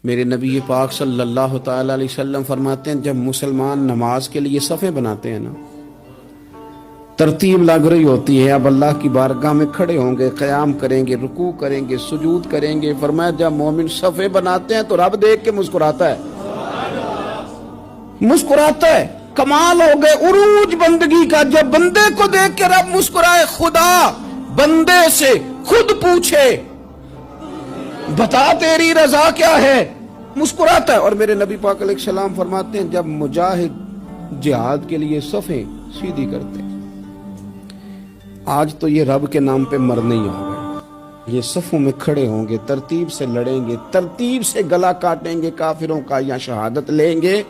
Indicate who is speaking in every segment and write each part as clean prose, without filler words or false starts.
Speaker 1: میرے نبی پاک صلی اللہ تعالی علیہ وسلم فرماتے ہیں جب مسلمان نماز کے لیے صفیں بناتے ہیں نا، ترتیب لگ رہی ہوتی ہے، اب اللہ کی بارگاہ میں کھڑے ہوں گے، قیام کریں گے، رکوع کریں گے، سجود کریں گے، فرمایا جب مومن صفیں بناتے ہیں تو رب دیکھ کے مسکراتا ہے، مسکراتا ہے۔ کمال ہو گئے عروج بندگی کا، جب بندے کو دیکھ کے رب مسکرائے، خدا بندے سے خود پوچھے بتا تیری رضا کیا ہے، مسکراتا ہے۔ اور میرے نبی پاک علیہ السلام فرماتے ہیں جب مجاہد جہاد کے لیے صفیں سیدھی کرتے ہیں، آج تو یہ رب کے نام پہ مرنے ہی ہو گئے، یہ صفوں میں کھڑے ہوں گے، ترتیب سے لڑیں گے، ترتیب سے گلا کاٹیں گے کافروں کا یا شہادت لیں گے۔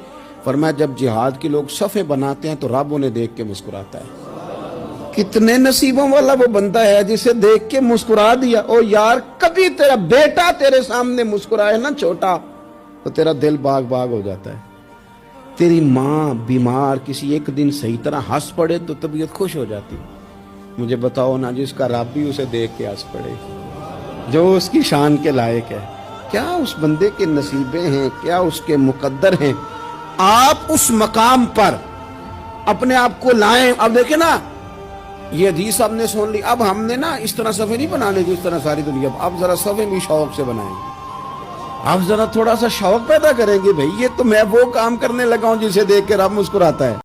Speaker 1: فرمایا جب جہاد کے لوگ صفیں بناتے ہیں تو رب انہیں دیکھ کے مسکراتا ہے۔ کتنے نصیبوں والا وہ بندہ ہے جسے دیکھ کے مسکرا دیا۔ او یار کبھی تیرا بیٹا تیرے سامنے مسکرائے نا چھوٹا تو تیرا دل باغ باغ ہو جاتا ہے۔ تیری ماں بیمار کسی ایک دن صحیح طرح ہنس پڑے تو طبیعت خوش ہو جاتی۔ مجھے بتاؤ نا جس کا رب بھی اسے دیکھ کے ہنس پڑے، جو اس کی شان کے لائق ہے، کیا اس بندے کے نصیبیں ہیں، کیا اس کے مقدر ہیں۔ آپ اس مقام پر اپنے آپ کو لائیں۔ اب دیکھیں نا یہ حدیث آپ نے سن لی، اب ہم نے نا اس طرح صفحے نہیں بنانے جس طرح ساری دنیا، اب ذرا صفحے بھی شوق سے بنائیں گے، اب ذرا تھوڑا سا شوق پیدا کریں گے۔ بھئی یہ تو میں وہ کام کرنے لگا ہوں جسے دیکھ کے رب مسکراتا ہے۔